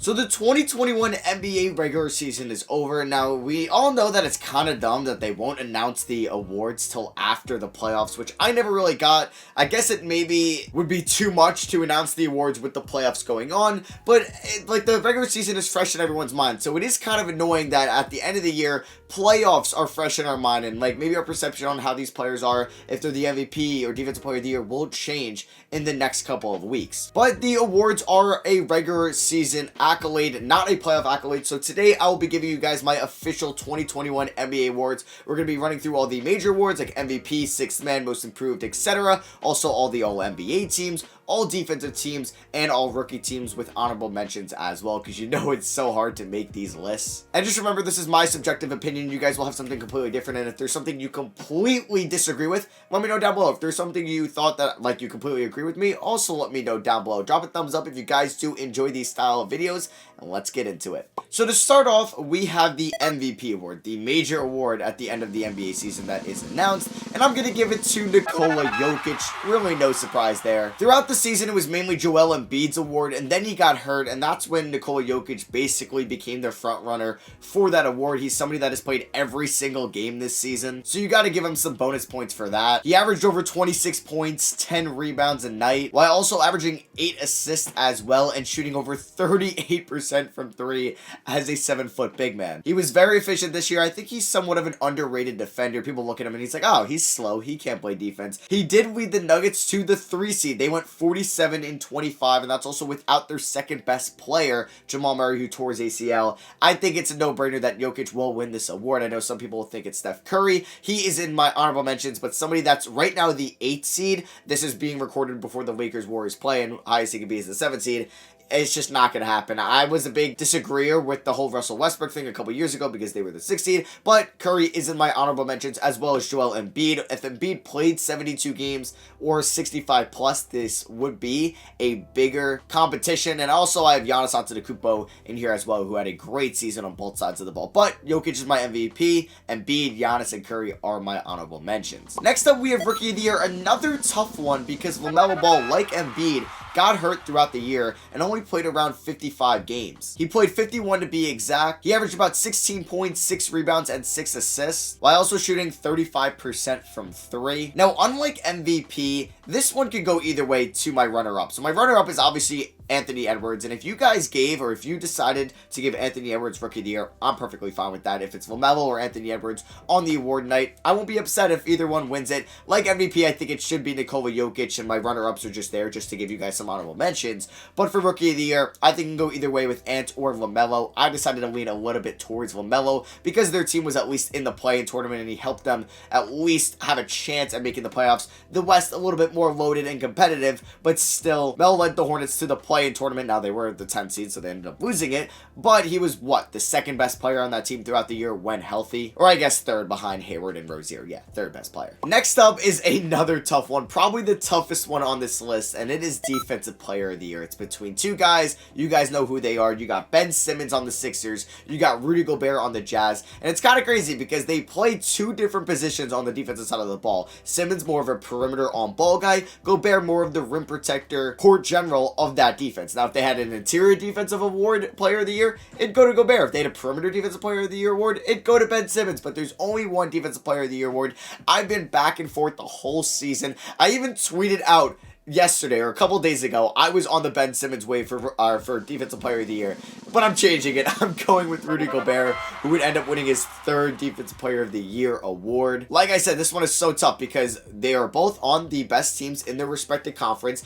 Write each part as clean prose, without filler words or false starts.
So the 2021 NBA regular season is over. Now, we all know that it's kind of dumb that they won't announce the awards till after the playoffs, which I never really got. I guess it maybe would be too much to announce the awards with the playoffs going on, but like the regular season is fresh in everyone's mind. So it is kind of annoying that at the end of the year, playoffs are fresh in our mind, and like maybe our perception on how these players are, if they're the MVP or Defensive Player of the Year, will change in the next couple of weeks. But the awards are a regular season accolade, not a playoff accolade. So today I will be giving you guys my official 2021 NBA awards. We're going to be running through all the major awards like MVP, Sixth Man, Most Improved, etc. Also all the All NBA teams, all defensive teams, and all rookie teams with honorable mentions as well, because you know it's so hard to make these lists. And just remember, this is my subjective opinion. You guys will have something completely different, and if there's something you completely disagree with, let me know down below. If there's something you thought that like you completely agree with me, also let me know down below. Drop a thumbs up if you guys do enjoy these style of videos, and let's get into it. So to start off, we have the MVP award, the major award at the end of the NBA season that is announced, and I'm going to give it to Nikola Jokic. Really no surprise there. Throughout the season, it was mainly Joel Embiid's award, and then he got hurt, and that's when Nikola Jokic basically became the front runner for that award. He's somebody that has played every single game this season, so you got to give him some bonus points for that. He averaged over 26 points, 10 rebounds a night, while also averaging 8 assists as well, and shooting over 38% from 3 as a 7-foot big man. He was very efficient this year. I think he's somewhat of an underrated defender. People look at him and he's like, oh, he's slow, he can't play defense. He did lead the Nuggets to the 3 seed. They went 47-25, and that's also without their second best player, Jamal Murray, who tore his ACL. I think it's a no-brainer that Jokic will win this award. I know some people think it's Steph Curry. He is in my honorable mentions, but somebody that's right now the 8th seed, this is being recorded before the Lakers-Warriors play, and highest he could be is the 7th seed. It's just not going to happen. I was a big disagreeer with the whole Russell Westbrook thing a couple years ago because they were the 6th seed, but Curry is in my honorable mentions as well as Joel Embiid. If Embiid played 72 games or 65 plus, this would be a bigger competition. And also I have Giannis Antetokounmpo in here as well, who had a great season on both sides of the ball. But Jokic is my MVP, Embiid, Giannis, and Curry are my honorable mentions. Next up, we have Rookie of the Year, another tough one because LaMelo Ball, like Embiid, got hurt throughout the year and only played around 55 games. He played 51 to be exact. He averaged about 16 points, 6 rebounds, and 6 assists, while also shooting 35% from 3. Now, unlike MVP, this one could go either way to my runner-up. So my runner-up is obviously Anthony Edwards, and if you guys gave, or if you decided to give Anthony Edwards Rookie of the Year, I'm perfectly fine with that. If it's LaMelo or Anthony Edwards on the award night, I won't be upset if either one wins it. Like MVP, I think it should be Nikola Jokic, and my runner-ups are just there just to give you guys some honorable mentions. But for Rookie of the Year, I think it can go either way with Ant or LaMelo. I decided to lean a little bit towards LaMelo because their team was at least in the play-in tournament, and he helped them at least have a chance at making the playoffs. The West a little bit more loaded and competitive, but still, Melo led the Hornets to the play-in tournament. Now, they were the 10th seed, so they ended up losing it, but he was, what, the 2nd best player on that team throughout the year when healthy? Or I guess 3rd behind Hayward and Rozier. Yeah, 3rd best player. Next up is another tough one, probably the toughest one on this list, and it is Defensive Player of the Year. It's between two guys. You guys know who they are. You got Ben Simmons on the Sixers. You got Rudy Gobert on the Jazz, and it's kind of crazy because they play 2 different positions on the defensive side of the ball. Simmons more of a perimeter on ball guy, Gobert more of the rim protector, court general of that defense. Now, if they had an interior defensive award player of the year, it'd go to Gobert. If they had a perimeter defensive player of the year award, it'd go to Ben Simmons. But there's only one defensive player of the year award. I've been back and forth the whole season. I even tweeted out yesterday or a couple days ago, I was on the Ben Simmons wave for Defensive Player of the Year, but I'm changing it. I'm going with Rudy Gobert, who would end up winning his 3rd Defensive Player of the Year award. Like I said, this one is so tough because they are both on the best teams in their respective conference.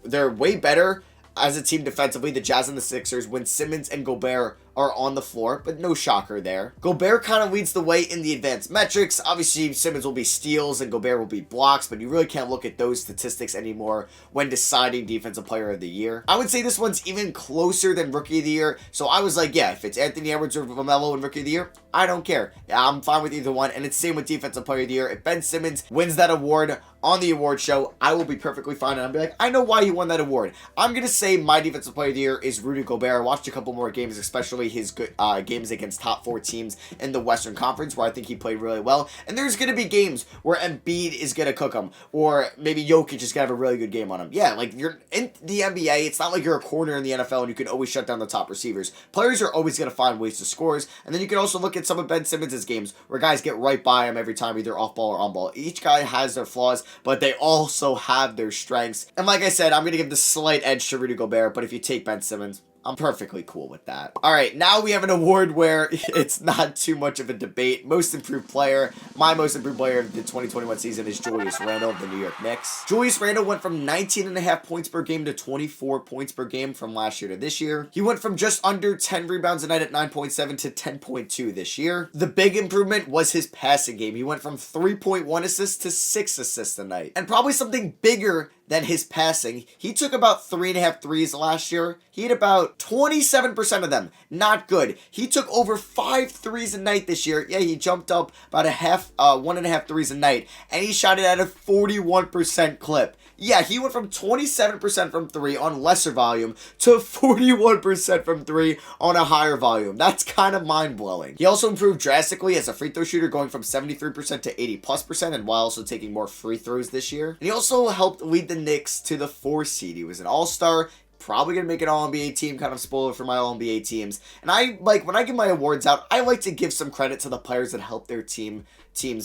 They're way better as a team defensively, the Jazz and the Sixers, when Simmons and Gobert are on the floor, but no shocker there. Gobert kind of leads the way in the advanced metrics. Obviously, Simmons will be steals and Gobert will be blocks, but you really can't look at those statistics anymore when deciding Defensive Player of the Year. I would say this one's even closer than Rookie of the Year, so I was like, yeah, if it's Anthony Edwards or LaMelo in Rookie of the Year, I don't care. Yeah, I'm fine with either one, and it's same with Defensive Player of the Year. If Ben Simmons wins that award on the award show, I will be perfectly fine, and I'll be like, I know why he won that award. I'm going to say my Defensive Player of the Year is Rudy Gobert. I watched a couple more games, especially especially his good games against top 4 teams in the Western Conference, where I think he played really well. And there's going to be games where Embiid is going to cook him, or maybe Jokic is going to have a really good game on him. Yeah, like, you're in the NBA, it's not like you're a corner in the NFL and you can always shut down the top receivers. Players are always going to find ways to score. And then you can also look at some of Ben Simmons' games where guys get right by him every time, either off ball or on ball. Each guy has their flaws, but they also have their strengths. And like I said, I'm going to give the slight edge to Rudy Gobert, but if you take Ben Simmons, I'm perfectly cool with that. All right, now we have an award where it's not too much of a debate. Most improved player. My most improved player of the 2021 season is Julius Randle of the New York Knicks. Julius Randle went from 19.5 points per game to 24 points per game from last year to this year. He went from just under 10 rebounds a night at 9.7 to 10.2 this year. The big improvement was his passing game. He went from 3.1 assists to 6 assists a night. And probably something bigger than his passing, he took about 3.5 threes last year. He had about 27% of them. Not good. He took over 5 threes a night this year. Yeah, he jumped up about 1.5 threes a night, and he shot it at a 41% clip. Yeah, he went from 27% from 3 on lesser volume to 41% from 3 on a higher volume. That's kind of mind-blowing. He also improved drastically as a free throw shooter, going from 73% to 80+%, and while also taking more free throws this year. And he also helped lead the Knicks to the 4 seed. He was an all-star, probably going to make an All-NBA team, kind of spoiler for my All-NBA teams. And when I give my awards out, I like to give some credit to the players that help their teams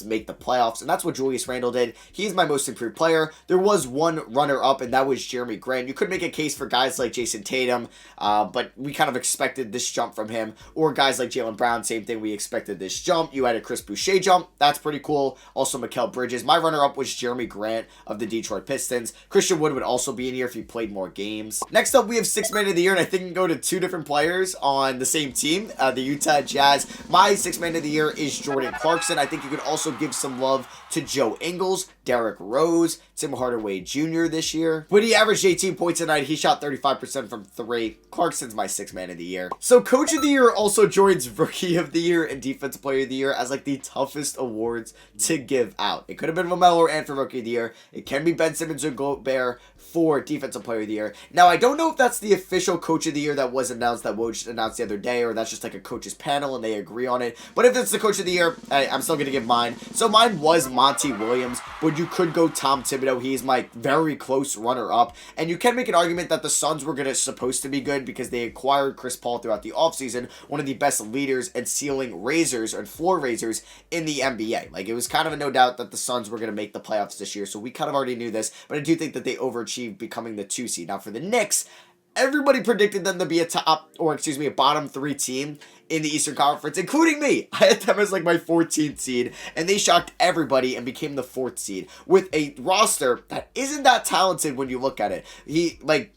make the playoffs, and that's what Julius Randle did. He's my most improved player. There was one runner-up, and that was Jeremy Grant. You could make a case for guys like Jason Tatum, but we kind of expected this jump from him, or guys like Jaylen Brown, same thing, we expected this jump. You had a Chris Boucher jump, that's pretty cool. Also Mikal Bridges. My runner-up was Jeremy Grant of the Detroit Pistons. Christian Wood would also be in here if he played more games. Next up, we have 6th man of the year, and I think we can go to 2 different players on the same team, the Utah Jazz. My 6th man of the year is Jordan Clarkson. I think you could also give some love to Joe Ingles, Derrick Rose, Tim Hardaway Jr. this year. When he averaged 18 points a night, he shot 35% from 3. Clarkson's my 6th man of the year. So Coach of the Year also joins Rookie of the Year and Defensive Player of the Year as like the toughest awards to give out. It could have been LaMelo or Ant for Rookie of the Year. It can be Ben Simmons or Gobert for Defensive Player of the Year. Now, I don't know if that's the official Coach of the Year that was announced, that Woj announced the other day, or that's just like a coach's panel and they agree on it. But if it's the Coach of the Year, I'm still going to give mine. So mine was Monty Williams, but you could go Tom Thibodeau. He's my very close runner-up. And you can make an argument that the Suns were supposed to be good because they acquired Chris Paul throughout the offseason, one of the best leaders and ceiling raisers and floor raisers in the NBA. Like, it was kind of a no doubt that the Suns were going to make the playoffs this year, so we kind of already knew this, but I do think that they overachieved, becoming the 2 seed. Now, for the Knicks, everybody predicted them to be a bottom 3 team in the Eastern Conference, including me. I had them as like my 14th seed, and they shocked everybody and became the 4th seed with a roster that isn't that talented when you look at it.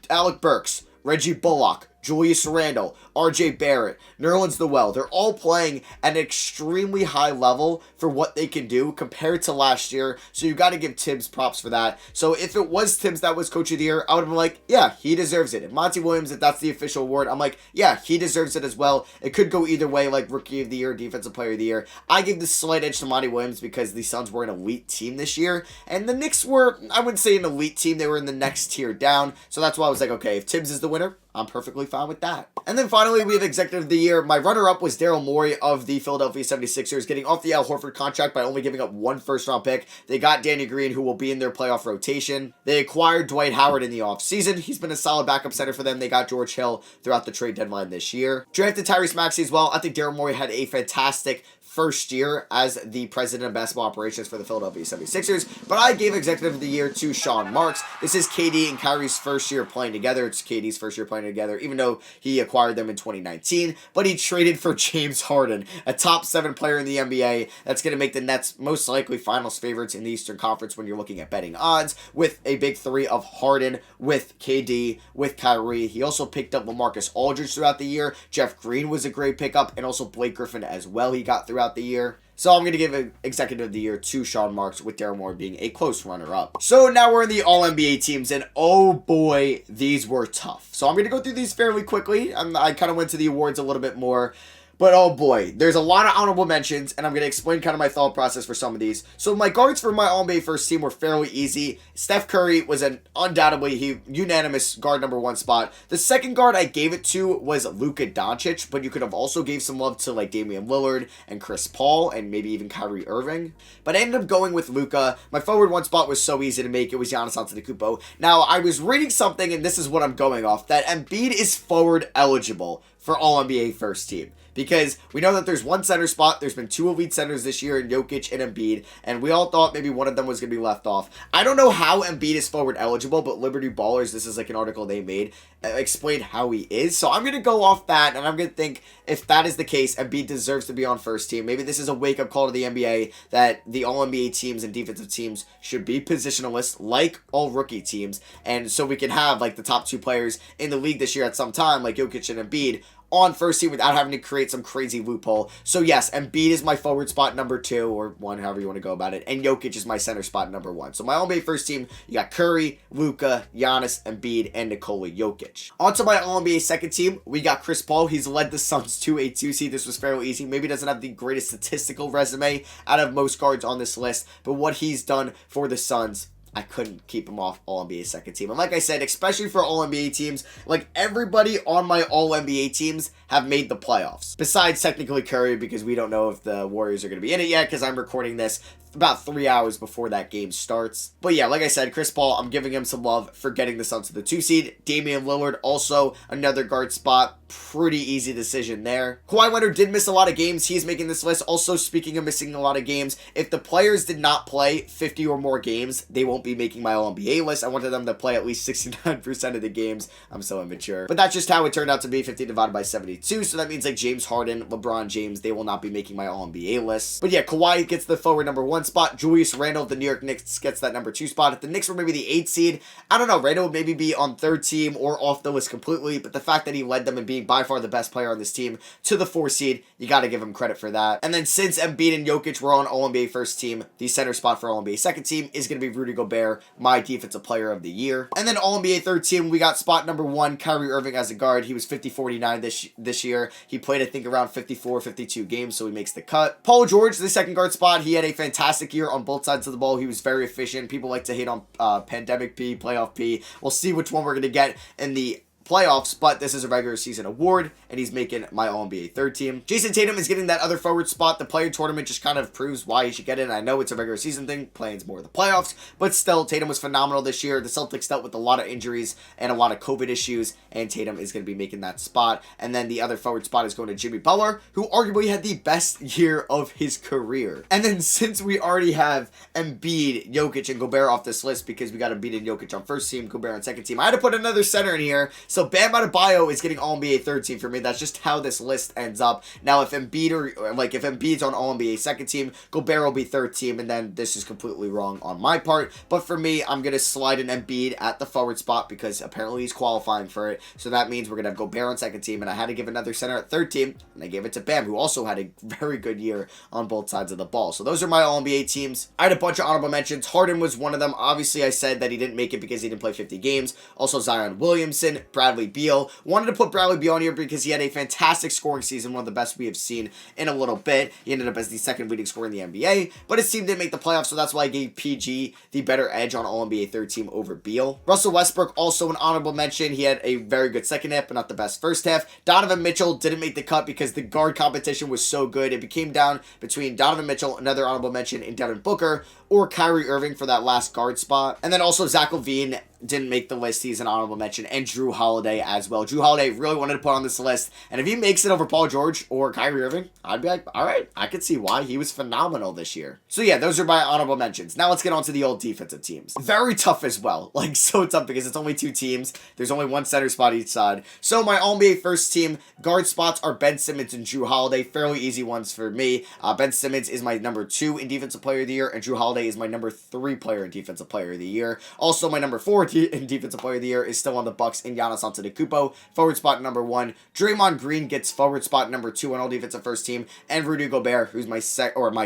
Alec Burks, Reggie Bullock, Julius Randle, RJ Barrett, Nerlens Noel, they're all playing at an extremely high level for what they can do compared to last year, so you got to give Tibbs props for that. So if it was Tibbs that was Coach of the Year, I would have been like, yeah, he deserves it. If Monty Williams, if that's the official award, I'm like, yeah, he deserves it as well. It could go either way, like Rookie of the Year, Defensive Player of the Year. I give the slight edge to Monty Williams because the Suns were an elite team this year, and the Knicks were, I wouldn't say an elite team, they were in the next tier down, so that's why I was like, okay, if Tibbs is the winner, I'm perfectly fine with that. And then finally, we have Executive of the Year. My runner-up was Daryl Morey of the Philadelphia 76ers, getting off the Al Horford contract by only giving up 1 first-round pick. They got Danny Green, who will be in their playoff rotation. They acquired Dwight Howard in the offseason. He's been a solid backup center for them. They got George Hill throughout the trade deadline this year. Drafted Tyrese Maxey as well. I think Daryl Morey had a fantastic first year as the president of basketball operations for the Philadelphia 76ers, but I gave Executive of the Year to Sean Marks. This is KD and Kyrie's first year playing together. It's KD's first year playing together, even though he acquired them in 2019, but he traded for James Harden, a top 7 player in the NBA. That's going to make the Nets most likely finals favorites in the Eastern Conference when you're looking at betting odds, with a big 3 of Harden, with KD, with Kyrie. He also picked up LaMarcus Aldridge throughout the year. Jeff Green was a great pickup, and also Blake Griffin as well he got throughout the year. So I'm going to give Executive of the Year to Sean Marks, with Daryl Morey being a close runner-up. So now we're in the All-NBA teams, and oh boy, these were tough. So I'm going to go through these fairly quickly. I kind of went to the awards a little bit more. But oh boy, there's a lot of honorable mentions, and I'm going to explain kind of my thought process for some of these. So my guards for my All-NBA first team were fairly easy. Steph Curry was an undoubtedly unanimous guard number 1 spot. The second guard I gave it to was Luka Doncic, but you could have also gave some love to like Damian Lillard and Chris Paul, and maybe even Kyrie Irving. But I ended up going with Luka. My forward 1 spot was so easy to make. It was Giannis Antetokounmpo. Now, I was reading something, and this is what I'm going off, that Embiid is forward eligible for All-NBA first team. Because we know that there's 1 center spot. There's been 2 elite centers this year in Jokic and Embiid. And we all thought maybe one of them was going to be left off. I don't know how Embiid is forward eligible, but Liberty Ballers, this is like an article they made, explained how he is. So I'm going to go off that, and I'm going to think if that is the case, Embiid deserves to be on first team. Maybe this is a wake-up call to the NBA that the All-NBA teams and defensive teams should be positionalists like all rookie teams. And so we can have like the top 2 players in the league this year at some time, like Jokic and Embiid, on first team without having to create some crazy loophole. So yes, Embiid is my forward spot number 2, or 1, however you want to go about it, and Jokic is my center spot number 1. So my All-NBA first team, you got Curry, Luka, Giannis, Embiid, and Nikola Jokic. Onto my All-NBA second team, we got Chris Paul. He's led the Suns to a 2 seed. This was fairly easy. Maybe doesn't have the greatest statistical resume out of most guards on this list, but what he's done for the Suns, I couldn't keep him off All-NBA second team. And like I said, especially for All-NBA teams, like everybody on my All-NBA teams have made the playoffs. Besides technically Curry, because we don't know if the Warriors are going to be in it yet, because I'm recording this about 3 hours before that game starts. But yeah, like I said, Chris Paul, I'm giving him some love for getting the Suns to the 2 seed. Damian Lillard, also another guard spot. Pretty easy decision there. Kawhi Leonard did miss a lot of games. He's making this list. Also, speaking of missing a lot of games, if the players did not play 50 or more games, they won't be making my All-NBA list. I wanted them to play at least 69% of the games. I'm so immature. But that's just how it turned out to be, 50 divided by 72. So that means like James Harden, LeBron James, they will not be making my All-NBA list. But yeah, Kawhi gets the forward number 1 spot. Julius Randle of the New York Knicks gets that number 2 spot. If the Knicks were maybe the 8th seed, I don't know, Randle would maybe be on 3rd team or off the list completely, but the fact that he led them and being by far the best player on this team to the 4 seed, you got to give him credit for that. And then since Embiid and Jokic were on All-NBA first team, the center spot for All-NBA second team is going to be Rudy Gobert, my defensive player of the year. And then All-NBA third team, we got spot number 1, Kyrie Irving as a guard. He was 50-49 this year. He played, I think, around 54, 52 games, so he makes the cut. Paul George, the second guard spot, he had a fantastic year on both sides of the ball. He was very efficient. People like to hate on Pandemic P, Playoff P. We'll see which one we're going to get in the playoffs, but this is a regular season award, and he's making my All-NBA third team. Jason Tatum is getting that other forward spot. The player tournament just kind of proves why he should get it, and I know it's a regular season thing, playing's more of the playoffs, but still, Tatum was phenomenal this year. The Celtics dealt with a lot of injuries and a lot of COVID issues, and Tatum is going to be making that spot. And then the other forward spot is going to Jimmy Butler, who arguably had the best year of his career. And then since we already have Embiid, Jokic, and Gobert off this list, because we got Embiid and Jokic on first team, Gobert on second team, I had to put another center in here. So Bam Adebayo is getting All-NBA third team for me. That's just how this list ends up. Now, if Embiid's on All-NBA second team, Gobert will be third team, and then this is completely wrong on my part. But for me, I'm going to slide an Embiid at the forward spot because apparently he's qualifying for it. So that means we're going to have Gobert on second team, and I had to give another center at third team, and I gave it to Bam, who also had a very good year on both sides of the ball. So those are my All-NBA teams. I had a bunch of honorable mentions. Harden was one of them. Obviously, I said that he didn't make it because he didn't play 50 games. Also, Zion Williamson, Bradley Beal. Wanted to put Bradley Beal on here because he had a fantastic scoring season, one of the best we have seen in a little bit. He ended up as the second leading scorer in the NBA, but his team didn't make the playoffs, so that's why I gave PG the better edge on All-NBA third team over Beal. Russell Westbrook, also an honorable mention. He had a very good second half, but not the best first half. Donovan Mitchell didn't make the cut because the guard competition was so good. It became down between Donovan Mitchell, another honorable mention, and Devin Booker, or Kyrie Irving for that last guard spot. And then also Zach LaVine didn't make the list. He's an honorable mention. And Jrue Holiday as well. Jrue Holiday really wanted to put on this list. And if he makes it over Paul George or Kyrie Irving, I'd be like, all right, I could see why. He was phenomenal this year. So yeah, those are my honorable mentions. Now let's get on to the old defensive teams. Very tough as well. Like, so tough because it's only 2 teams. There's only 1 center spot each side. So my All-NBA first team guard spots are Ben Simmons and Jrue Holiday. Fairly easy ones for me. Ben Simmons is my number 2 in Defensive Player of the Year, and Jrue Holiday Holiday is my number 3 player in Defensive Player of the Year. Also, my number 4 in Defensive Player of the Year is still on the Bucks in Giannis Antetokounmpo, forward spot number 1. Draymond Green gets forward spot number 2 on all defensive first team, and Rudy Gobert, who's my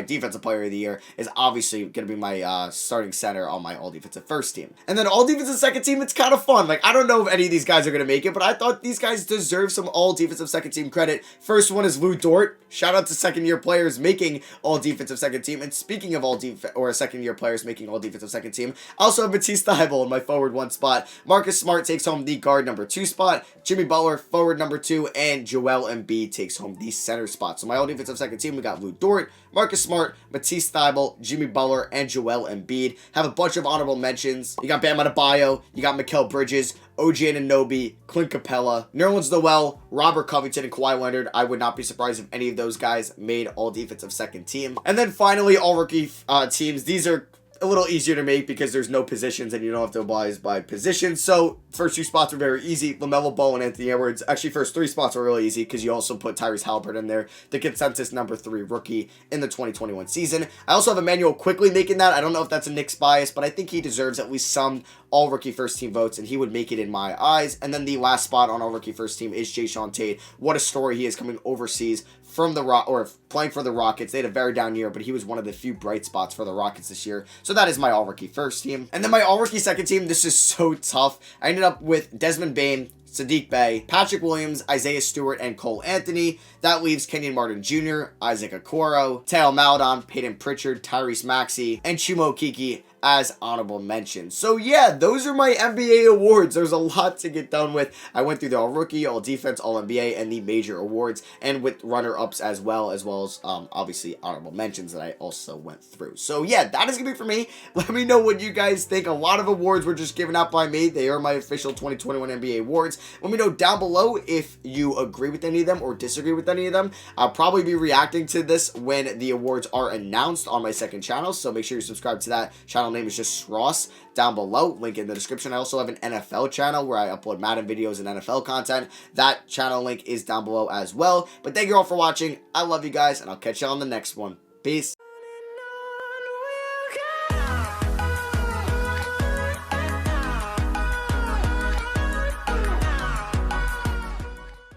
Defensive Player of the Year, is obviously going to be my starting center on my all defensive first team. And then all defensive second team, it's kind of fun. Like, I don't know if any of these guys are going to make it, but I thought these guys deserve some all defensive second team credit. First one is Lou Dort. Shout out to second year players making all defensive second team. And speaking of second year players making all defensive second team, I also have Matisse Thybulle in my forward 1 spot. Marcus Smart takes home the guard number 2 spot. Jimmy Butler, forward number 2, and Joel Embiid takes home the center spot. So my all defensive second team, we got Lou Dort, Marcus Smart, Matisse Thybulle, Jimmy Butler, and Joel Embiid. Have a bunch of honorable mentions. You got Bam Adebayo, you got Mikal Bridges, OG Anunoby, Clint Capella, Nerlens Noel, Robert Covington, and Kawhi Leonard. I would not be surprised if any of those guys made all defensive second team. And then finally, all rookie teams. These are a little easier to make because there's no positions and you don't have to abide by positions. So first 2 spots are very easy. LaMelo Ball and Anthony Edwards. Actually, first 3 spots are really easy because you also put Tyrese Halliburton in there, the consensus number 3 rookie in the 2021 season. I also have Emmanuel Quickly making that. I don't know if that's a Knicks bias, but I think he deserves at least some all rookie first team votes, and he would make it in my eyes. And then the last spot on all rookie first team is Jae'Sean Tate. What a story he is coming overseas from the playing for the Rockets. They had a very down year, but he was one of the few bright spots for the Rockets this year. So that is my all rookie first team. And then my all rookie second team, this is so tough. I ended up with Desmond Bane, Saddiq Bey, Patrick Williams, Isaiah Stewart, and Cole Anthony. That leaves Kenyon Martin Jr., Isaac Okoro, Theo Maledon, Peyton Pritchard, Tyrese Maxey, and Chuma Okeke as honorable mentions. So yeah, those are my NBA awards. There's a lot to get done with. I went through the all rookie, all defense, all NBA, and the major awards, and with runner-ups as well as obviously honorable mentions that I also went through. So yeah, that is gonna be for me. Let me know what you guys think. A lot of awards were just given out by me. They are my official 2021 NBA awards. Let me know down below if you agree with any of them or disagree with any of them. I'll probably be reacting to this when the awards are announced on my second channel, so make sure you subscribe to that channel. Name is just Ross down below, link in the description. I also have an NFL channel where I upload Madden videos and NFL content. That channel link is down below as well. But thank you all for watching. I love you guys, and I'll catch you on the next one. Peace.